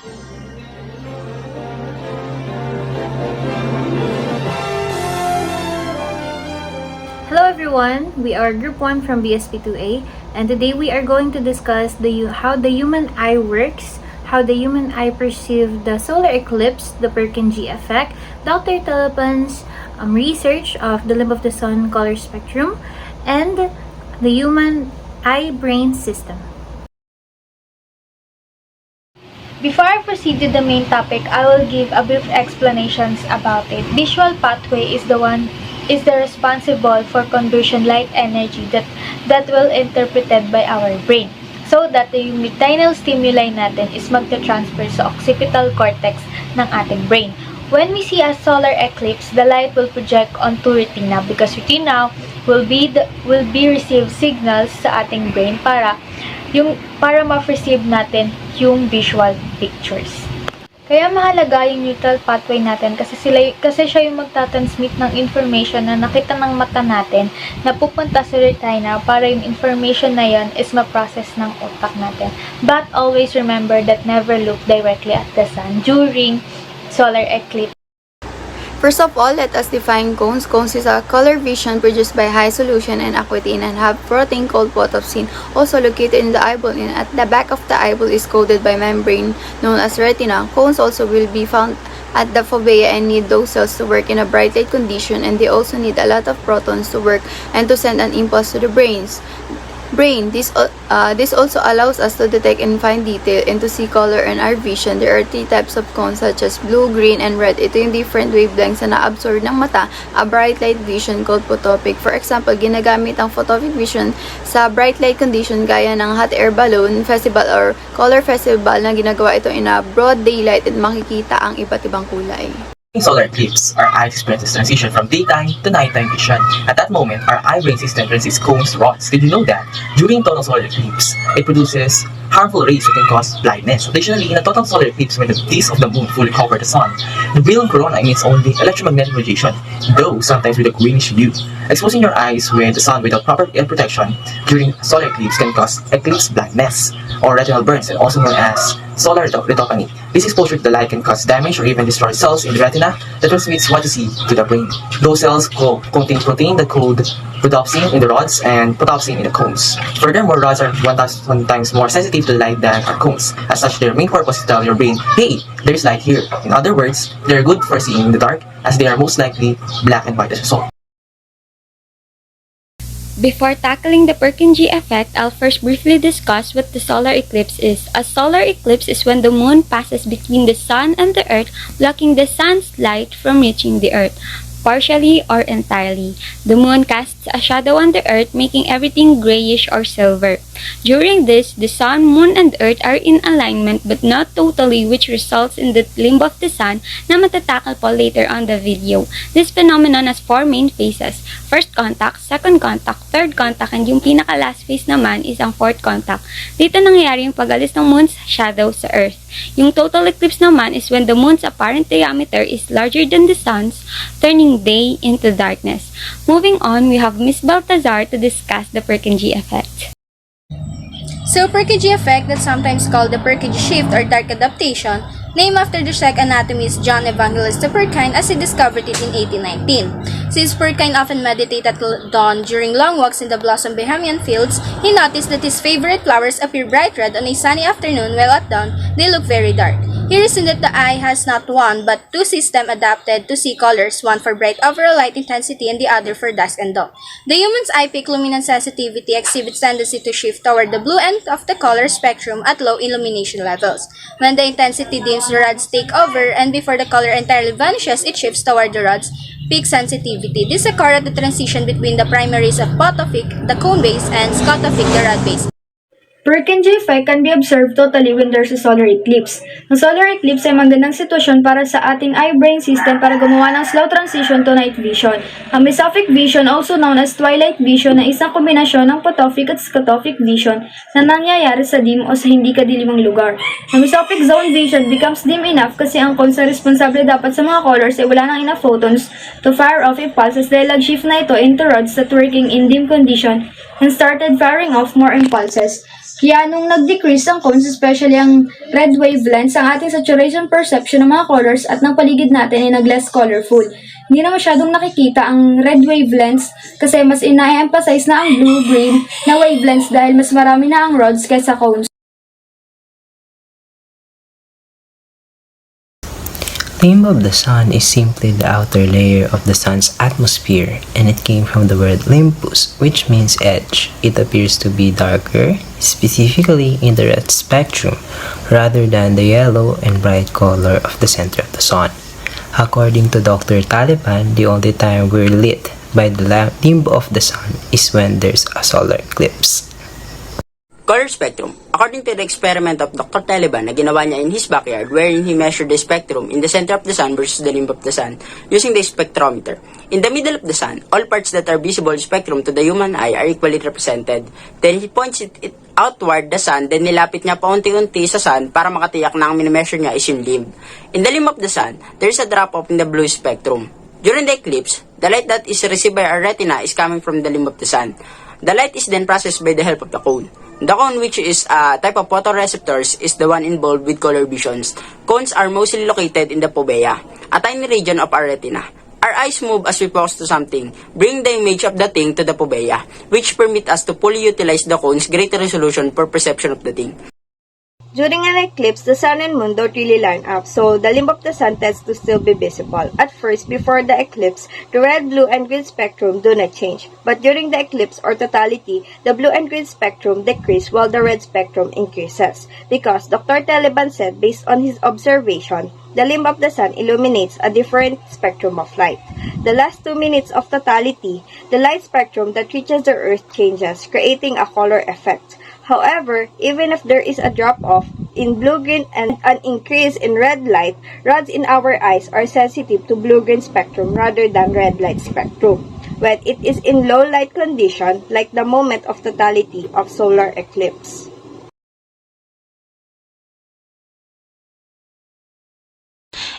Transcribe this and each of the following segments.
Hello everyone, we are Group 1 from BSP2A, and today we are going to discuss how the human eye works, how the human eye perceives the solar eclipse, the Purkinje effect, Dr. Telepon's research of the limb of the sun color spectrum, and the human eye-brain system. Before I proceed to the main topic, I will give a brief explanations about it. Visual pathway is the responsible for conversion light energy that will interpreted by our brain, so that yung retinal stimuli natin is magta-transfer sa occipital cortex ng ating brain. When we see a solar eclipse, the light will project onto retina because retina will be receive signals sa ating brain para ma-perceive natin yung visual pictures. Kaya mahalaga yung neutral pathway natin kasi siya yung magtatransmit ng information na nakita ng mata natin na pupunta sa retina para yung information na yon is ma-process ng utak natin. But always remember that never look directly at the sun during solar eclipse. First of all, let us define cones. Cones is a color vision produced by high solution and aquatine and have protein called photopsin, also located in the eyeball, and at the back of the eyeball is coated by membrane known as retina. Cones also will be found at the fovea and need those cells to work in a bright light condition, and they also need a lot of protons to work and to send an impulse to the brain. This also allows us to detect and find detail and to see color in our vision. There are 3 types of cones such as blue, green, and red. Ito yung different wavelengths na na-absorb ng mata, a bright light vision called photopic. For example, ginagamit ang photopic vision sa bright light condition gaya ng hot air balloon festival or color festival na ginagawa ito in a broad daylight at makikita ang iba't ibang kulay. In solar eclipse, our eye experiences transition from daytime to nighttime vision. At that moment, our eye-brain system transits cones rods. Did you know that? During total solar eclipse, it produces harmful rays that can cause blindness. Additionally, in a total solar eclipse, when the disk of the moon fully covers the sun, the brilliant corona emits only electromagnetic radiation, though sometimes with a greenish hue. Exposing your eyes with the sun without proper air protection during solar eclipse can cause eclipse blindness or retinal burns, and also known as solar retinopathy. This exposure to the light can cause damage or even destroy cells in the retina that transmits what you see to the brain. Those cells contain protein that code photopsin in the rods and photopsin in the cones. Furthermore, rods are 1,000 times more sensitive to the light than our cones. As such, their main purpose is to tell your brain, hey, there's light here. In other words, they're good for seeing in the dark, as they are most likely black and white as a result. Before tackling the Purkinje effect, I'll first briefly discuss what the solar eclipse is. A solar eclipse is when the moon passes between the sun and the earth, blocking the sun's light from reaching the earth, partially or entirely. The moon casts a shadow on the earth, making everything grayish or silver. During this, the sun, moon, and earth are in alignment but not totally, which results in the limb of the sun na matatakal po later on the video. This phenomenon has 4 main phases: first contact, second contact, third contact, and yung pinaka-last phase naman is ang fourth contact. Dito nangyayari yung pag-alis ng moon's shadow sa earth. Yung total eclipse naman is when the moon's apparent diameter is larger than the sun's, turning day into darkness. Moving on, we have Miss Baltazar to discuss the Purkinje effect. So, Purkinje effect, that's sometimes called the Purkinje shift or dark adaptation, named after the Czech anatomist John Evangelista Purkinje as he discovered it in 1819. Since Purkinje often meditated at dawn during long walks in the blossom Bohemian fields, he noticed that his favorite flowers appear bright red on a sunny afternoon, while at dawn, they look very dark. He reasoned that the eye has not one but 2 systems adapted to see colors, one for bright overall light intensity and the other for dusk and dawn. The human's eye peak luminance sensitivity exhibits tendency to shift toward the blue end of the color spectrum at low illumination levels. When the intensity dims, the rods take over, and before the color entirely vanishes, it shifts toward the rod's peak sensitivity. This occurs at the transition between the primaries of photophic, the cone base, and scotopic, the rod base. Purkinje effect can be observed totally when there's a solar eclipse. Ang solar eclipse ay magandang sitwasyon para sa ating eye-brain system para gumawa ng slow transition to night vision. Ang mesophic vision, also known as twilight vision, ay isang kombinasyon ng photophic at scotopic vision na nangyayari sa dim o sa hindi kadilimang lugar. Ang mesophic zone vision becomes dim enough kasi ang cones na responsable dapat sa mga colors ay wala nang enough photons to fire off impulses dahil nag-shift na ito into rods that working in dim condition and started firing off more impulses. Kaya nung nag-decrease ang cones, especially ang red wavelengths, ang ating saturation perception ng mga colors at ng paligid natin ay nag-less colorful. Hindi na masyadong nakikita ang red wavelengths kasi mas ina-emphasize na ang blue-green na wavelengths dahil mas marami na ang rods kaysa cones. Limb of the sun is simply the outer layer of the sun's atmosphere, and it came from the word limbus, which means edge. It appears to be darker, specifically in the red spectrum, rather than the yellow and bright color of the center of the sun. According to Dr. Taliban, the only time we're lit by the limb of the sun is when there's a solar eclipse. Color spectrum. According to the experiment of Dr. Taliban na ginawa niya in his backyard wherein he measured the spectrum in the center of the sun versus the limb of the sun using the spectrometer. In the middle of the sun, all parts that are visible spectrum to the human eye are equally represented. Then he points it outward the sun, then nilapit niya paunti-unti sa sun para makatiyak na ang minimeasure niya is yung limb. In the limb of the sun, there is a drop-off in the blue spectrum. During the eclipse, the light that is received by our retina is coming from the limb of the sun. The light is then processed by the help of the cone. The cone, which is a type of photoreceptors, is the one involved with color visions. Cones are mostly located in the fovea, a tiny region of our retina. Our eyes move as we focus to something, bring the image of the thing to the fovea, which permit us to fully utilize the cone's greater resolution for perception of the thing. During an eclipse, the sun and moon don't really line up, so the limb of the sun tends to still be visible. At first, before the eclipse, the red, blue, and green spectrum do not change. But during the eclipse or totality, the blue and green spectrum decrease while the red spectrum increases. Because Dr. Taliban said, based on his observation, the limb of the sun illuminates a different spectrum of light. The last 2 minutes of totality, the light spectrum that reaches the earth changes, creating a color effect. However, even if there is a drop-off in blue-green and an increase in red light, rods in our eyes are sensitive to blue-green spectrum rather than red light spectrum. When it is in low light condition, like the moment of totality of solar eclipse.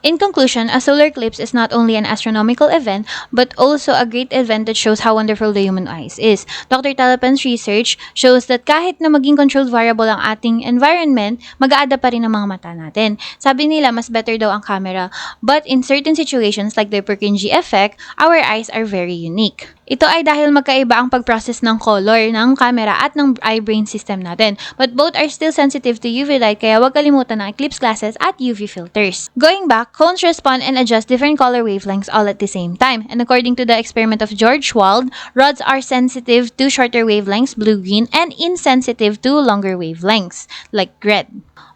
In conclusion, a solar eclipse is not only an astronomical event, but also a great event that shows how wonderful the human eyes is. Dr. Talapan's research shows that kahit na maging controlled variable ang ating environment, mag-aada pa rin ang mga mata natin. Sabi nila, mas better daw ang camera. But in certain situations like the Purkinje effect, our eyes are very unique. Ito ay dahil magkaiba ang pag-process ng color ng camera at ng eye-brain system natin. But both are still sensitive to UV light, kaya huwag kalimutan ng eclipse glasses at UV filters. Going back, cones respond and adjust different color wavelengths all at the same time. And according to the experiment of George Wald, rods are sensitive to shorter wavelengths, blue-green, and insensitive to longer wavelengths, like red.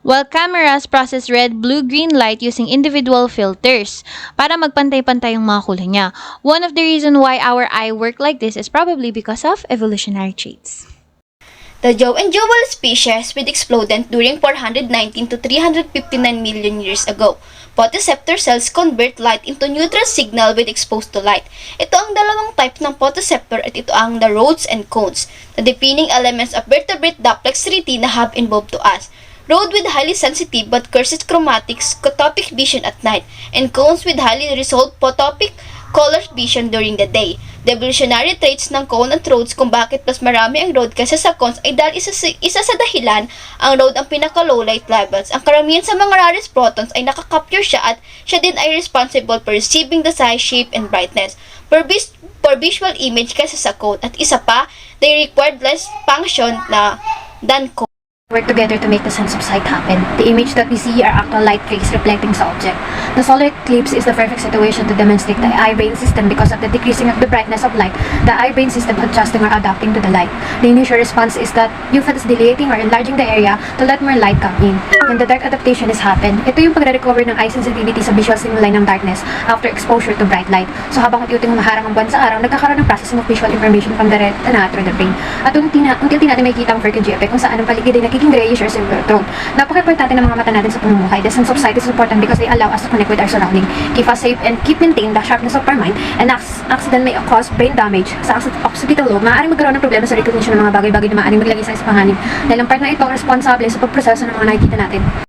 While cameras process red, blue, green light using individual filters para magpantay-pantay yung mga kulay niya. One of the reasons why our eye work like this is probably because of evolutionary traits. The jaw and jewel species with exploded during 419 to 359 million years ago. Photoreceptor cells convert light into neutral signal when exposed to light. Ito ang dalawang type ng photoreceptor at ito ang the rods and cones. The defining elements of vertebrate duplex retina have involved to us. Rod with highly sensitive but cursed chromatic scotopic vision at night, and cones with highly resolved photopic color vision during the day. The evolutionary traits ng cone at rods kung bakit mas marami ang rod kaysa sa cones ay dahil isa sa dahilan, ang rod ang pinaka-low light levels. Ang karamihan sa mga rarest protons ay nakakapture siya at siya din ay responsible for receiving the size, shape, and brightness for visual image kaysa sa cone. At isa pa, they required less function than cone. Work together to make the sense of sight happen. The image that we see are actual light rays reflecting sa object. The solar eclipse is the perfect situation to demonstrate the eye-brain system because of the decreasing of the brightness of light, the eye-brain system adjusting or adapting to the light. The initial response is that you feel dilating or enlarging the area to let more light come in. When the dark adaptation has happened, ito yung pagre-recover ng eye sensitivity sa visual stimuli ng darkness after exposure to bright light. So habang unti-unting humaharang ang buwan sa araw, nagkakaroon ng processing of visual information from the retina through the brain. At unti-unti natin makikita ang Purkinje effect kung saan ang paligid ay nagiging grayish or silver tone. Napaka-importante ng mga mata natin sa pamumuhay. The sense of sight is important because they allow us to connect with our surrounding, keep us safe, and keep maintain the sharpness of our mind. And accident may cause brain damage. Sa occipital lobe, maaaring magkaroon ng problema sa recognition ng mga bagay-bagay na maaaring maglagay sa ispanganin. Dahil ang part na ito ang responsable sa pagproseso ng mga nakikita natin.